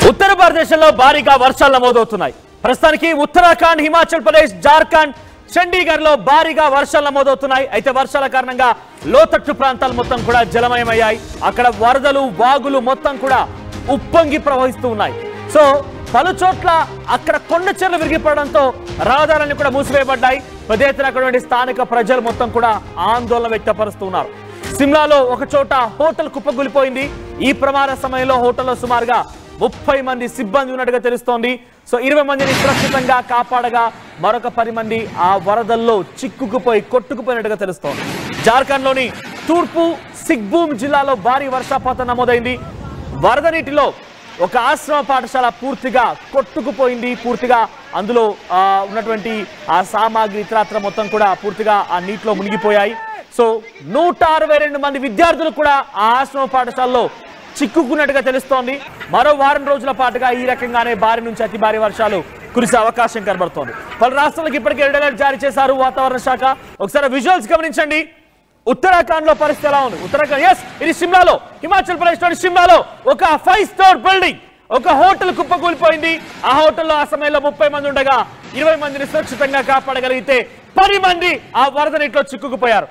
ఉత్తర భారతదేశంలో భారీగా వర్షాలు నమోదవుతున్నాయి. ప్రస్తుతానికి ఉత్తరాఖండ్, హిమాచల్ ప్రదేశ్, జార్ఖండ్, చండీగఢ్ లో భారీగా వర్షాలు నమోదవుతున్నాయి. అయితే వర్షాల కారణంగా లోతట్టు ప్రాంతాలు మొత్తం కూడా జలమయమయ్యాయి. అక్కడ వరదలు, వాగులు మొత్తం కూడా ఉప్పొంగి ప్రవహిస్తూ ఉన్నాయి. సో పలు చోట్ల అక్కడ కొండ చెర్లు విరిగిపడడంతో రహదారులు కూడా మూసివేయబడ్డాయి. పెద్ద ఎత్తున అక్కడి స్థానిక ప్రజలు మొత్తం కూడా ఆందోళన వ్యక్తపరుస్తున్నారు. సిమ్లాలో ఒక చోట హోటల్ కుప్పకూలిపోయింది. ఈ ప్రమాద సమయంలో హోటల్లో సుమారుగా 30 మంది సిబ్బంది ఉన్నట్టుగా తెలుస్తోంది. సో 20 మందిని సురక్షితంగా కాపాడగా మరొక 10 మంది ఆ వరదల్లో చిక్కుకుపోయి కొట్టుకుపోయినట్టుగా తెలుస్తోంది. జార్ఖండ్ లోని తూర్పు సిక్భూమ్ జిల్లాలో భారీ వర్షపాతం నమోదైంది. వరద నీటిలో ఒక ఆశ్రమ పాఠశాల పూర్తిగా కొట్టుకుపోయింది. పూర్తిగా అందులో ఉన్నటువంటి ఆ సామాగ్రి ఇతరత్ర మొత్తం కూడా పూర్తిగా ఆ నీటిలో మునిగిపోయాయి. సో 162 మంది విద్యార్థులు కూడా ఆ ఆశ్రమ పాఠశాలలో చిక్కుకున్నట్టుగా తెలుస్తోంది. మరో వారం రోజుల పాటుగా ఈ రకంగానే భారీ నుంచి అతి భారీ వర్షాలు కురిసే అవకాశం కనబడుతోంది. పలు రాష్ట్రాలకు ఇప్పటికే రెడ్ అలర్ట్ జారీ చేశారు వాతావరణ శాఖ. ఒకసారి విజువల్స్ గమనించండి. ఉత్తరాఖండ్ లో పరిస్థితి ఎలా ఉంది? ఉత్తరాఖండ్, ఎస్, ఇది సిమ్లాలో, హిమాచల్ ప్రదేశ్ లోని సిమ్లాలో ఒక 5 స్టార్ బిల్డింగ్, ఒక హోటల్ కుప్పకూలిపోయింది. ఆ హోటల్లో ఆ సమయంలో 30 మంది ఉండగా 20 మందిని సురక్షితంగా కాపాడగలిగితే 10 మంది ఆ వరద నీటిలో చిక్కుకుపోయారు.